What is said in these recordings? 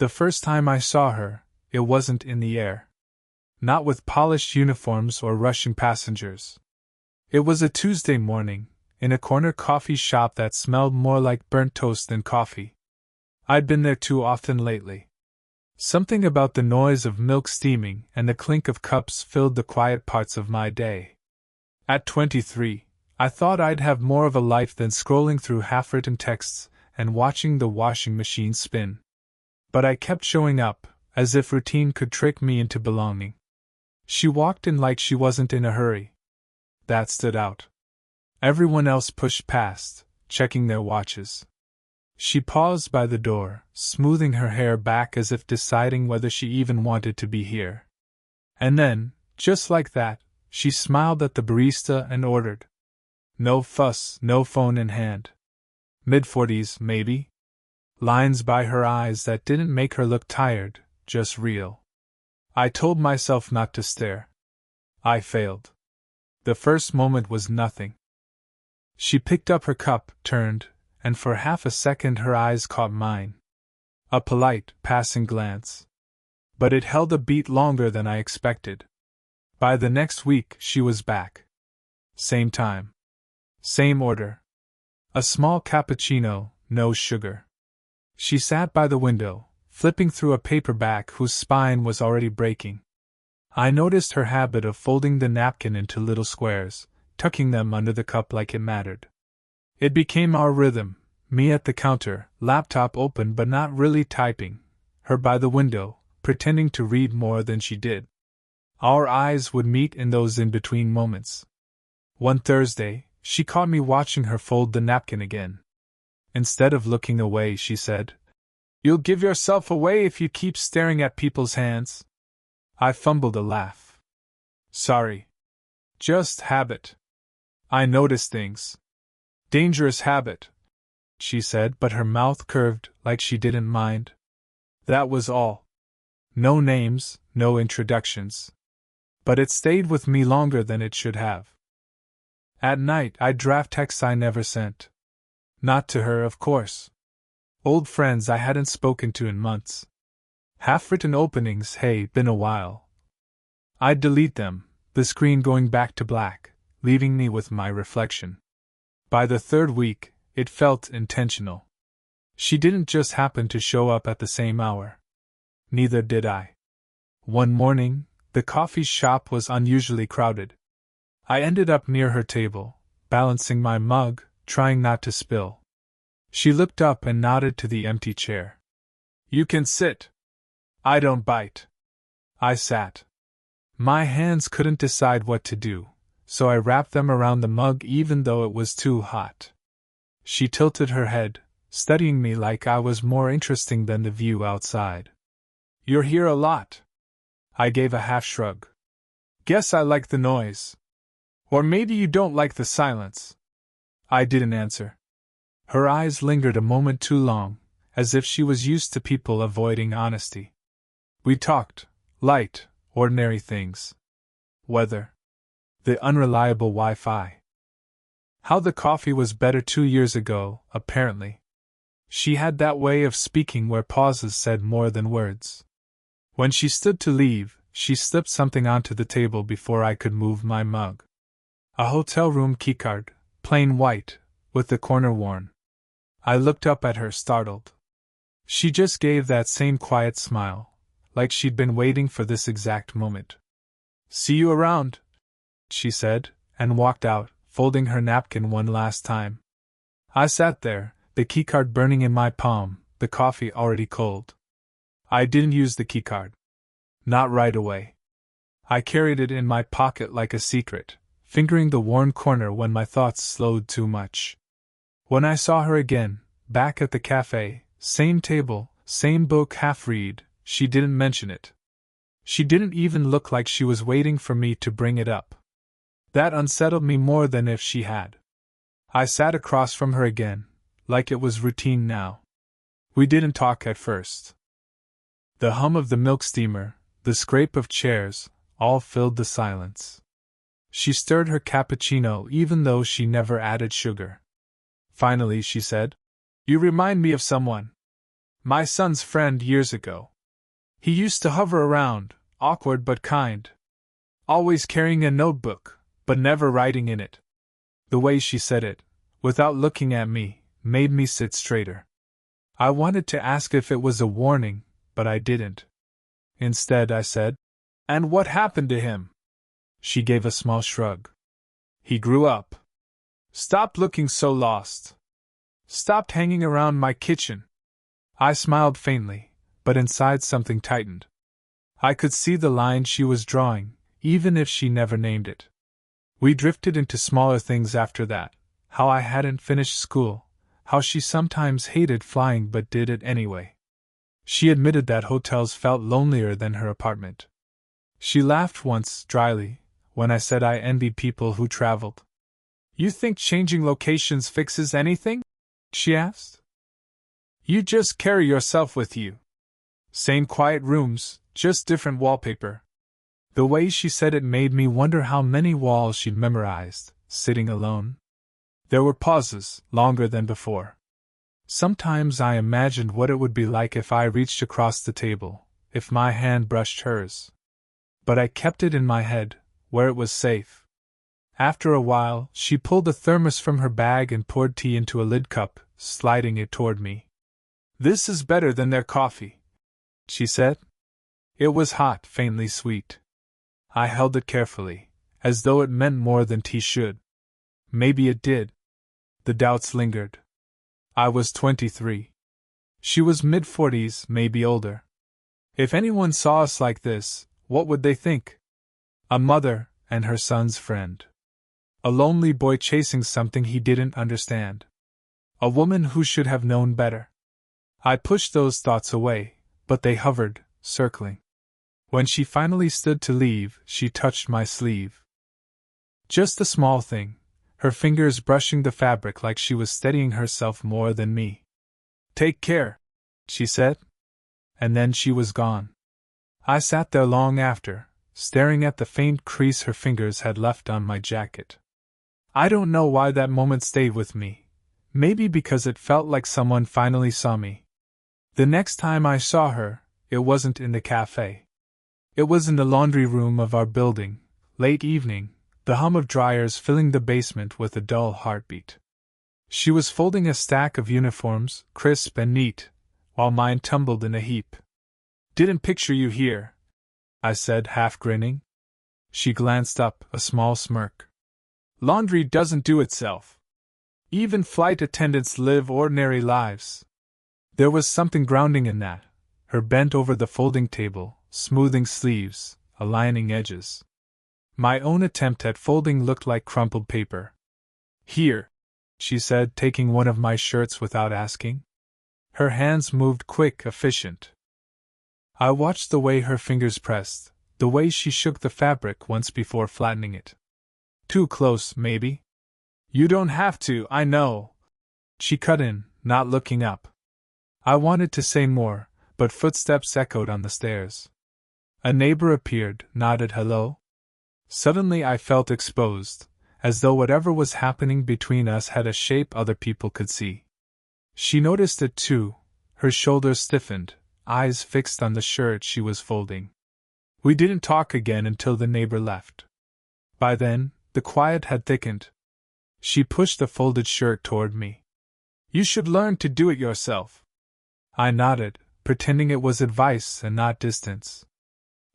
The first time I saw her, it wasn't in the air. Not with polished uniforms or rushing passengers. It was a Tuesday morning, in a corner coffee shop that smelled more like burnt toast than coffee. I'd been there too often lately. Something about the noise of milk steaming and the clink of cups filled the quiet parts of my day. At 23, I thought I'd have more of a life than scrolling through half-written texts and watching the washing machine spin. But I kept showing up, as if routine could trick me into belonging. She walked in like she wasn't in a hurry. That stood out. Everyone else pushed past, checking their watches. She paused by the door, smoothing her hair back as if deciding whether she even wanted to be here. And then, just like that, she smiled at the barista and ordered. No fuss, no phone in hand. Mid-40s, maybe? Lines by her eyes that didn't make her look tired, just real. I told myself not to stare. I failed. The first moment was nothing. She picked up her cup, turned, and for half a second her eyes caught mine. A polite, passing glance. But it held a beat longer than I expected. By the next week she was back. Same time. Same order. A small cappuccino, no sugar. She sat by the window, flipping through a paperback whose spine was already breaking. I noticed her habit of folding the napkin into little squares, tucking them under the cup like it mattered. It became our rhythm, me at the counter, laptop open but not really typing, her by the window, pretending to read more than she did. Our eyes would meet in those in-between moments. One Thursday, she caught me watching her fold the napkin again. Instead of looking away, she said, "You'll give yourself away if you keep staring at people's hands." I fumbled a laugh. "Sorry. Just habit. I notice things." "Dangerous habit," she said, but her mouth curved like she didn't mind. That was all. No names, no introductions. But it stayed with me longer than it should have. At night, I'd draft texts I never sent. Not to her, of course. Old friends I hadn't spoken to in months. Half-written openings, hey, been a while. I'd delete them, the screen going back to black, leaving me with my reflection. By the third week, it felt intentional. She didn't just happen to show up at the same hour. Neither did I. One morning, the coffee shop was unusually crowded. I ended up near her table, balancing my mug, trying not to spill. She looked up and nodded to the empty chair. "You can sit." "I don't bite." I sat. My hands couldn't decide what to do, so I wrapped them around the mug even though it was too hot. She tilted her head, studying me like I was more interesting than the view outside. "You're here a lot." I gave a half shrug. "Guess I like the noise. Or maybe you don't like the silence." I didn't answer. Her eyes lingered a moment too long, as if she was used to people avoiding honesty. We talked, light, ordinary things. Weather. The unreliable Wi-Fi. How the coffee was better 2 years ago, apparently. She had that way of speaking where pauses said more than words. When she stood to leave, she slipped something onto the table before I could move my mug. A hotel room keycard, plain white, with the corner worn. I looked up at her, startled. She just gave that same quiet smile, like she'd been waiting for this exact moment. "See you around," she said, and walked out, folding her napkin one last time. I sat there, the keycard burning in my palm, the coffee already cold. I didn't use the keycard. Not right away. I carried it in my pocket like a secret, fingering the worn corner when my thoughts slowed too much. When I saw her again, back at the cafe, same table, same book half-read, she didn't mention it. She didn't even look like she was waiting for me to bring it up. That unsettled me more than if she had. I sat across from her again, like it was routine now. We didn't talk at first. The hum of the milk steamer, the scrape of chairs, all filled the silence. She stirred her cappuccino even though she never added sugar. Finally she said, "You remind me of someone." My son's friend years ago. He used to hover around, awkward but kind. Always carrying a notebook, but never writing in it. The way she said it, without looking at me, made me sit straighter. I wanted to ask if it was a warning, but I didn't. Instead, I said, "And what happened to him?" She gave a small shrug. "He grew up. Stopped looking so lost. Stopped hanging around my kitchen." I smiled faintly, but inside something tightened. I could see the line she was drawing, even if she never named it. We drifted into smaller things after that: how I hadn't finished school, how she sometimes hated flying but did it anyway. She admitted that hotels felt lonelier than her apartment. She laughed once, dryly, when I said I envied people who traveled. "You think changing locations fixes anything?" she asked. "You just carry yourself with you. Same quiet rooms, just different wallpaper." The way she said it made me wonder how many walls she'd memorized, sitting alone. There were pauses, longer than before. Sometimes I imagined what it would be like if I reached across the table, if my hand brushed hers. But I kept it in my head, where it was safe. After a while, she pulled a thermos from her bag and poured tea into a lid cup, sliding it toward me. "This is better than their coffee," she said. It was hot, faintly sweet. I held it carefully, as though it meant more than tea should. Maybe it did. The doubts lingered. I was 23. She was mid-40s, maybe older. If anyone saw us like this, what would they think? A mother and her son's friend. A lonely boy chasing something he didn't understand. A woman who should have known better. I pushed those thoughts away, but they hovered, circling. When she finally stood to leave, she touched my sleeve. Just a small thing, her fingers brushing the fabric like she was steadying herself more than me. "Take care," she said. And then she was gone. I sat there long after, staring at the faint crease her fingers had left on my jacket. I don't know why that moment stayed with me. Maybe because it felt like someone finally saw me. The next time I saw her, it wasn't in the cafe. It was in the laundry room of our building, late evening, the hum of dryers filling the basement with a dull heartbeat. She was folding a stack of uniforms, crisp and neat, while mine tumbled in a heap. "Didn't picture you here," I said, half grinning. She glanced up, a small smirk. "Laundry doesn't do itself. Even flight attendants live ordinary lives." There was something grounding in that, her bent over the folding table, smoothing sleeves, aligning edges. My own attempt at folding looked like crumpled paper. "Here," she said, taking one of my shirts without asking. Her hands moved quick, efficient. I watched the way her fingers pressed, the way she shook the fabric once before flattening it. "Too close, maybe?" "You don't have to, I know," she cut in, not looking up. I wanted to say more, but footsteps echoed on the stairs. A neighbor appeared, nodded hello. Suddenly I felt exposed, as though whatever was happening between us had a shape other people could see. She noticed it too, her shoulders stiffened, eyes fixed on the shirt she was folding. We didn't talk again until the neighbor left. By then, the quiet had thickened. She pushed the folded shirt toward me. "You should learn to do it yourself." I nodded, pretending it was advice and not distance.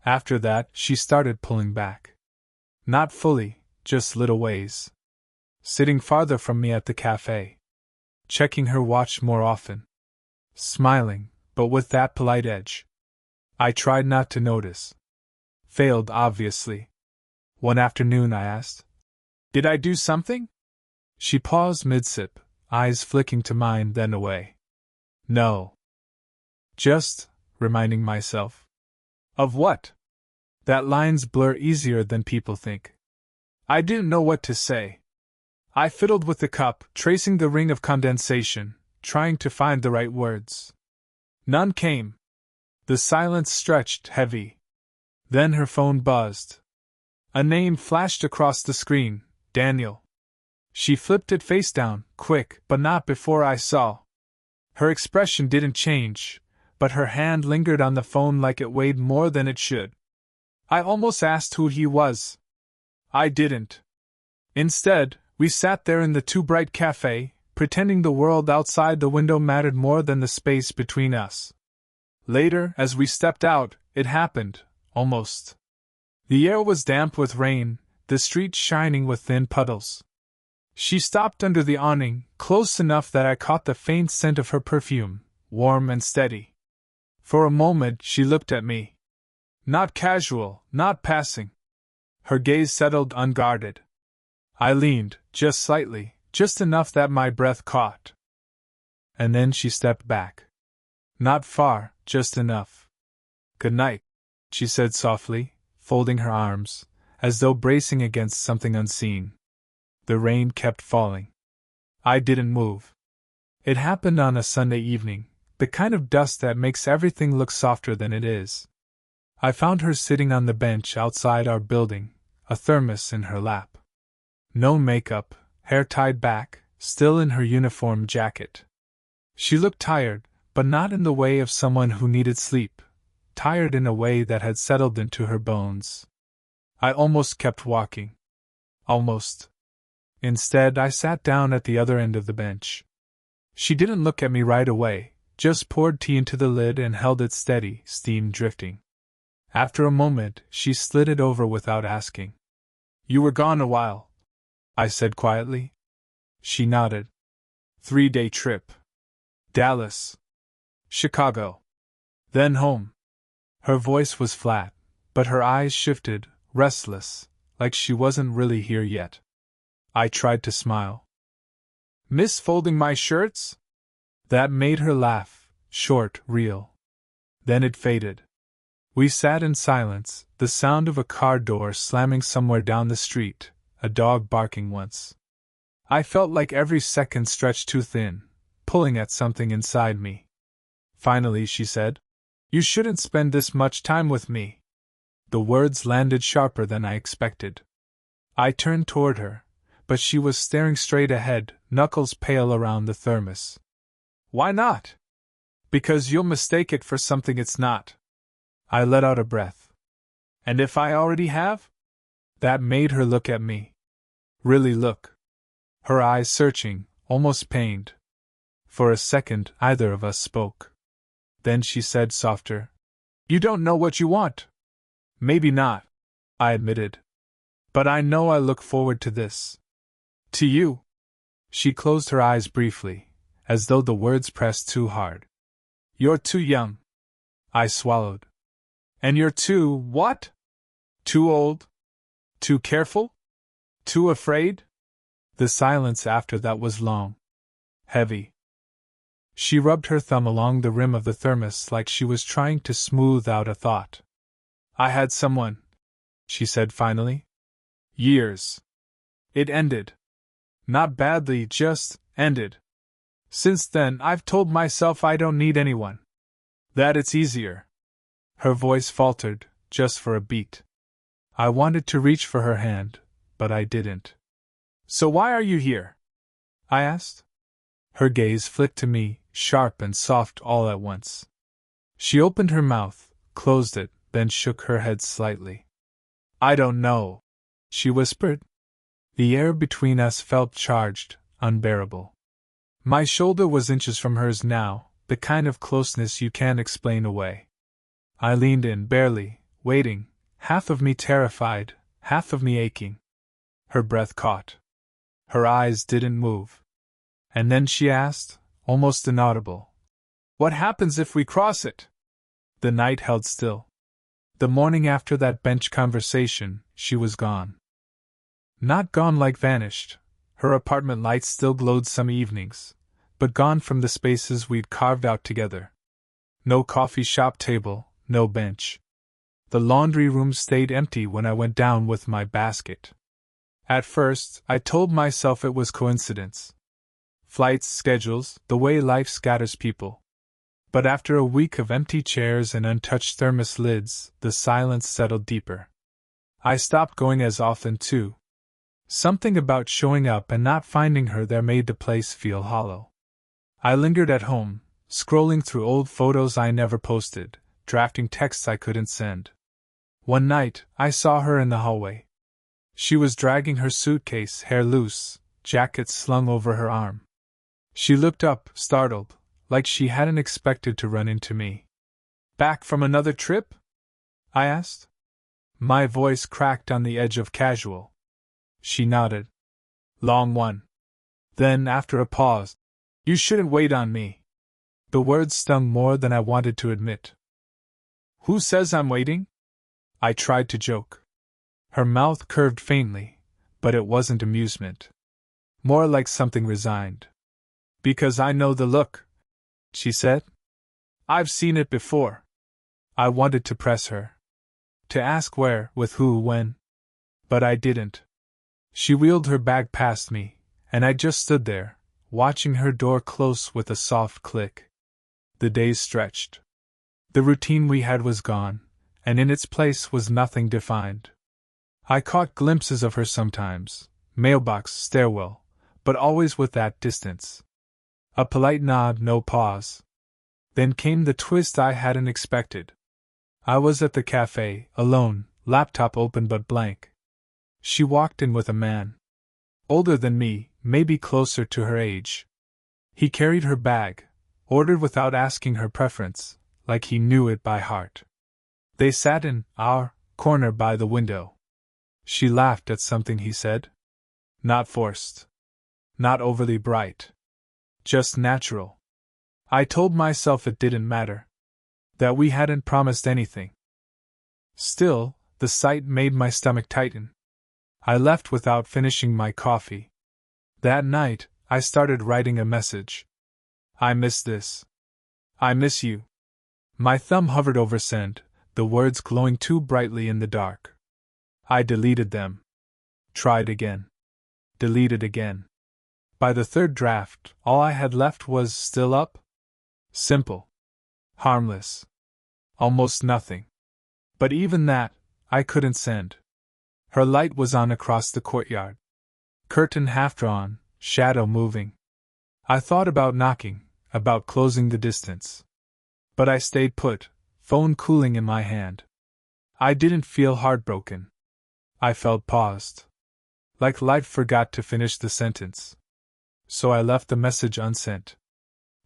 After that, she started pulling back. Not fully, just little ways. Sitting farther from me at the cafe. Checking her watch more often. Smiling, but with that polite edge. I tried not to notice. Failed, obviously. One afternoon I asked, "Did I do something?" She paused mid-sip, eyes flicking to mine then away. "No. Just," reminding myself. "Of what?" That lines blur easier than people think. I didn't know what to say. I fiddled with the cup, tracing the ring of condensation, trying to find the right words. None came. The silence stretched heavy. Then her phone buzzed. A name flashed across the screen, Daniel. She flipped it face down, quick, but not before I saw. Her expression didn't change, but her hand lingered on the phone like it weighed more than it should. I almost asked who he was. I didn't. Instead, we sat there in the too bright cafe, pretending the world outside the window mattered more than the space between us. Later, as we stepped out, it happened, almost. The air was damp with rain, the streets shining with thin puddles. She stopped under the awning, close enough that I caught the faint scent of her perfume, warm and steady. For a moment she looked at me. Not casual, not passing. Her gaze settled unguarded. I leaned, just slightly, just enough that my breath caught. And then she stepped back. Not far, just enough. "Good night," she said softly, folding her arms, as though bracing against something unseen. The rain kept falling. I didn't move. It happened on a Sunday evening, the kind of dust that makes everything look softer than it is. I found her sitting on the bench outside our building, a thermos in her lap. No makeup, hair tied back, still in her uniform jacket. She looked tired, but not in the way of someone who needed sleep, tired in a way that had settled into her bones. I almost kept walking. Almost. Instead, I sat down at the other end of the bench. She didn't look at me right away, just poured tea into the lid and held it steady, steam drifting. After a moment, she slid it over without asking. "You were gone a while," I said quietly. She nodded. 3-day trip. Dallas. Chicago. Then home. Her voice was flat, but her eyes shifted, restless, like she wasn't really here yet. I tried to smile. "Miss folding my shirts?" That made her laugh, short, real. Then it faded. We sat in silence, the sound of a car door slamming somewhere down the street, a dog barking once. I felt like every second stretched too thin, pulling at something inside me. Finally she said, "You shouldn't spend this much time with me." The words landed sharper than I expected. I turned toward her, but she was staring straight ahead, knuckles pale around the thermos. "Why not?" "Because you'll mistake it for something it's not." I let out a breath. "And if I already have?" That made her look at me. Really look. Her eyes searching, almost pained. For a second, either of us spoke. Then she said softer, "You don't know what you want." "Maybe not," I admitted. "But I know I look forward to this." "To you?" She closed her eyes briefly, as though the words pressed too hard. "You're too young." I swallowed. "And you're too, what?" "Too old? Too careful? Too afraid?" The silence after that was long. Heavy. She rubbed her thumb along the rim of the thermos like she was trying to smooth out a thought. "I had someone," she said finally. "Years. It ended. Not badly, just ended. Since then, I've told myself I don't need anyone. That it's easier." Her voice faltered, just for a beat. I wanted to reach for her hand, but I didn't. "So why are you here?" I asked. Her gaze flicked to me, sharp and soft all at once. She opened her mouth, closed it, then shook her head slightly. "I don't know," she whispered. The air between us felt charged, unbearable. My shoulder was inches from hers now, the kind of closeness you can't explain away. I leaned in, barely, waiting, half of me terrified, half of me aching. Her breath caught. Her eyes didn't move. And then she asked, almost inaudible, "What happens if we cross it?" The night held still. The morning after that bench conversation, she was gone. Not gone like vanished. Her apartment lights still glowed some evenings, but gone from the spaces we'd carved out together. No coffee shop table, no bench. The laundry room stayed empty when I went down with my basket. At first, I told myself it was coincidence. Flights, schedules, the way life scatters people. But after a week of empty chairs and untouched thermos lids, the silence settled deeper. I stopped going as often, too. Something about showing up and not finding her there made the place feel hollow. I lingered at home, scrolling through old photos I never posted, drafting texts I couldn't send. One night, I saw her in the hallway. She was dragging her suitcase, hair loose, jacket slung over her arm. She looked up, startled, like she hadn't expected to run into me. "Back from another trip?" I asked. My voice cracked on the edge of casual. She nodded. "Long one." Then, after a pause, "You shouldn't wait on me." The words stung more than I wanted to admit. "Who says I'm waiting?" I tried to joke. Her mouth curved faintly, but it wasn't amusement. More like something resigned. "Because I know the look," she said. "I've seen it before." I wanted to press her. To ask where, with who, when. But I didn't. She wheeled her bag past me, and I just stood there, watching her door close with a soft click. The days stretched. The routine we had was gone, and in its place was nothing defined. I caught glimpses of her sometimes, mailbox, stairwell, but always with that distance. A polite nod, no pause. Then came the twist I hadn't expected. I was at the cafe, alone, laptop open but blank. She walked in with a man. Older than me, maybe closer to her age. He carried her bag, ordered without asking her preference, like he knew it by heart. They sat in our corner by the window. She laughed at something he said. Not forced. Not overly bright. Just natural. I told myself it didn't matter. That we hadn't promised anything. Still, the sight made my stomach tighten. I left without finishing my coffee. That night, I started writing a message. "I miss this. I miss you." My thumb hovered over send, the words glowing too brightly in the dark. I deleted them. Tried again. Deleted again. By the third draft, all I had left was "still up?" Simple. Harmless. Almost nothing. But even that, I couldn't send. Her light was on across the courtyard. Curtain half drawn, shadow moving. I thought about knocking, about closing the distance. But I stayed put, phone cooling in my hand. I didn't feel heartbroken. I felt paused. Like life forgot to finish the sentence. So I left the message unsent.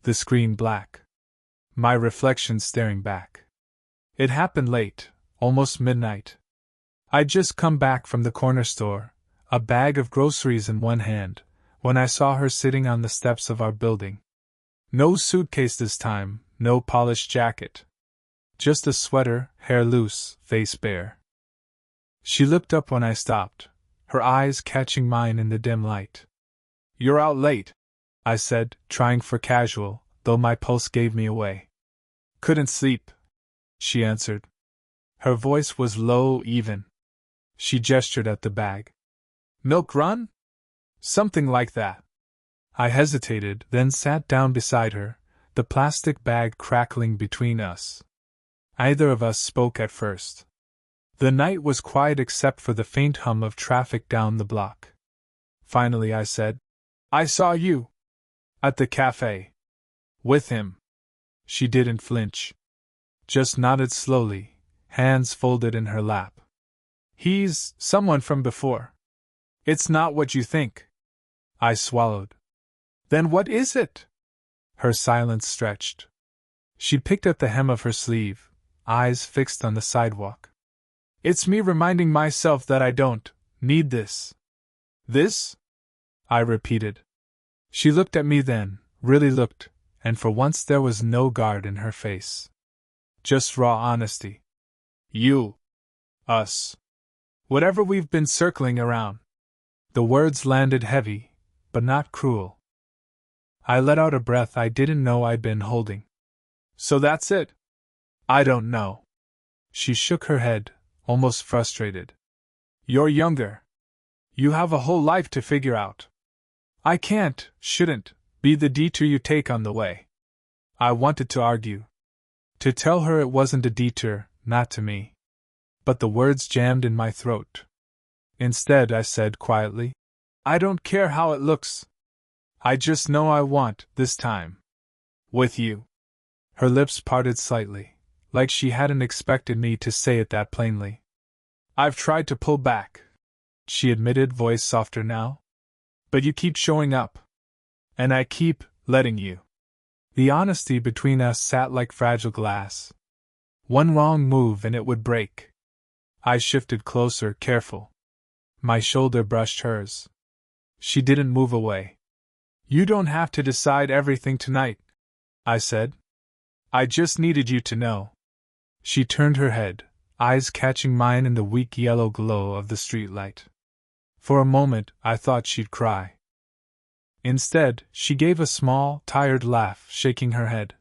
The screen black. My reflection staring back. It happened late, almost midnight. I'd just come back from the corner store, a bag of groceries in one hand, when I saw her sitting on the steps of our building. No suitcase this time, no polished jacket. Just a sweater, hair loose, face bare. She looked up when I stopped, her eyes catching mine in the dim light. "You're out late," I said, trying for casual, though my pulse gave me away. "Couldn't sleep," she answered. Her voice was low, even. She gestured at the bag. "Milk run?" "Something like that." I hesitated, then sat down beside her, the plastic bag crackling between us. Neither of us spoke at first. The night was quiet except for the faint hum of traffic down the block. Finally I said, "I saw you. At the cafe. With him." She didn't flinch. Just nodded slowly, hands folded in her lap. "He's someone from before. It's not what you think." I swallowed. "Then what is it?" Her silence stretched. She picked at the hem of her sleeve, eyes fixed on the sidewalk. "It's me reminding myself that I don't need this." "This?" I repeated. She looked at me then, really looked, and for once there was no guard in her face. Just raw honesty. "You. Us. Whatever we've been circling around." The words landed heavy, but not cruel. I let out a breath I didn't know I'd been holding. "So that's it?" "I don't know." She shook her head, almost frustrated. "You're younger. You have a whole life to figure out. I can't, shouldn't, be the detour you take on the way." I wanted to argue. To tell her it wasn't a detour, not to me. But the words jammed in my throat. Instead, I said quietly, "I don't care how it looks. I just know I want, this time. With you." Her lips parted slightly, like she hadn't expected me to say it that plainly. "I've tried to pull back," she admitted, voice softer now. "But you keep showing up. And I keep letting you." The honesty between us sat like fragile glass. One wrong move and it would break. I shifted closer, careful. My shoulder brushed hers. She didn't move away. "You don't have to decide everything tonight," I said. "I just needed you to know." She turned her head, eyes catching mine in the weak yellow glow of the streetlight. For a moment, I thought she'd cry. Instead, she gave a small, tired laugh, shaking her head.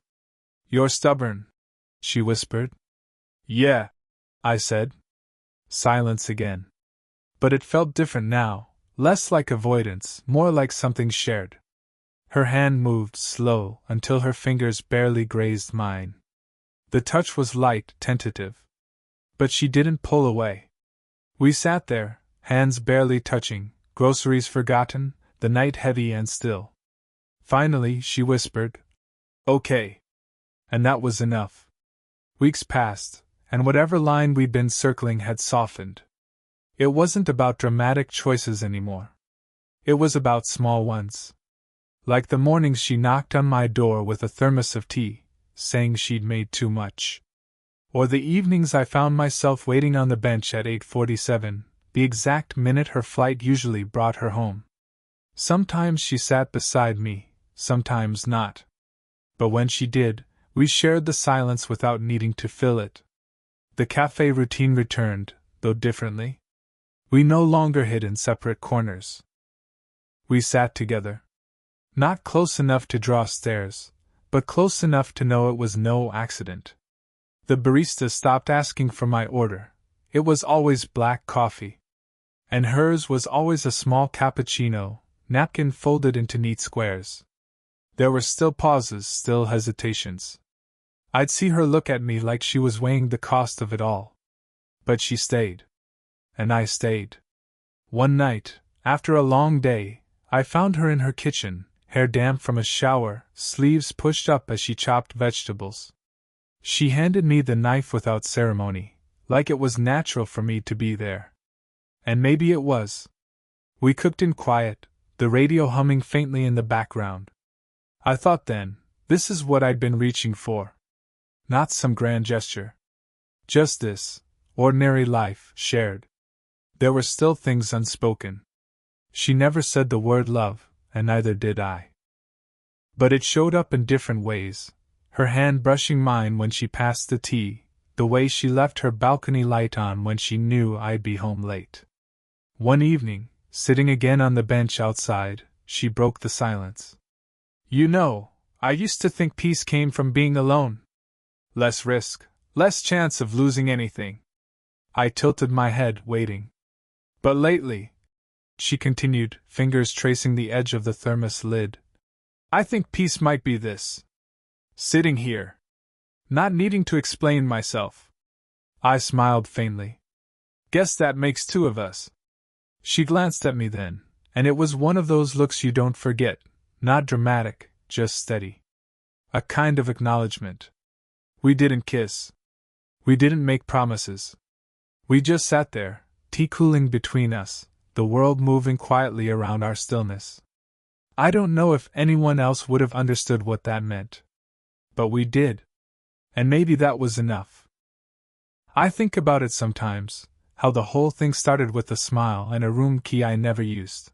"You're stubborn," she whispered. "Yeah," I said. Silence again. But it felt different now, less like avoidance, more like something shared. Her hand moved slow until her fingers barely grazed mine. The touch was light, tentative. But she didn't pull away. We sat there, hands barely touching, groceries forgotten, the night heavy and still. Finally, she whispered, "Okay." And that was enough. Weeks passed, and whatever line we'd been circling had softened. It wasn't about dramatic choices anymore. It was about small ones. Like the mornings she knocked on my door with a thermos of tea, saying she'd made too much. Or the evenings I found myself waiting on the bench at 8:47, the exact minute her flight usually brought her home. Sometimes she sat beside me, sometimes not. But when she did, we shared the silence without needing to fill it. The cafe routine returned, though differently. We no longer hid in separate corners. We sat together. Not close enough to draw stares, but close enough to know it was no accident. The barista stopped asking for my order. It was always black coffee. And hers was always a small cappuccino, napkin folded into neat squares. There were still pauses, still hesitations. I'd see her look at me like she was weighing the cost of it all. But she stayed. And I stayed. One night, after a long day, I found her in her kitchen, hair damp from a shower, sleeves pushed up as she chopped vegetables. She handed me the knife without ceremony, like it was natural for me to be there. And maybe it was. We cooked in quiet, the radio humming faintly in the background. I thought then, this is what I'd been reaching for. Not some grand gesture. Just this, ordinary life, shared. There were still things unspoken. She never said the word love, and neither did I. But it showed up in different ways, her hand brushing mine when she passed the tea, the way she left her balcony light on when she knew I'd be home late. One evening, sitting again on the bench outside, she broke the silence. "You know, I used to think peace came from being alone. Less risk, less chance of losing anything." I tilted my head, waiting. "But lately," she continued, fingers tracing the edge of the thermos lid, "I think peace might be this. Sitting here. Not needing to explain myself." I smiled faintly. "Guess that makes two of us." She glanced at me then, and it was one of those looks you don't forget, not dramatic, just steady. A kind of acknowledgement. We didn't kiss. We didn't make promises. We just sat there, tea cooling between us, the world moving quietly around our stillness. I don't know if anyone else would have understood what that meant. But we did. And maybe that was enough. I think about it sometimes, how the whole thing started with a smile and a room key I never used.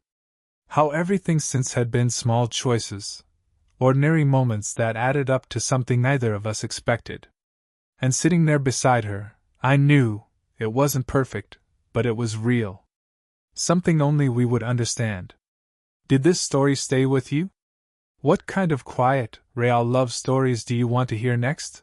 How everything since had been small choices, ordinary moments that added up to something neither of us expected. And sitting there beside her, I knew it wasn't perfect, but it was real. Something only we would understand. Did this story stay with you? What kind of quiet, real love stories do you want to hear next?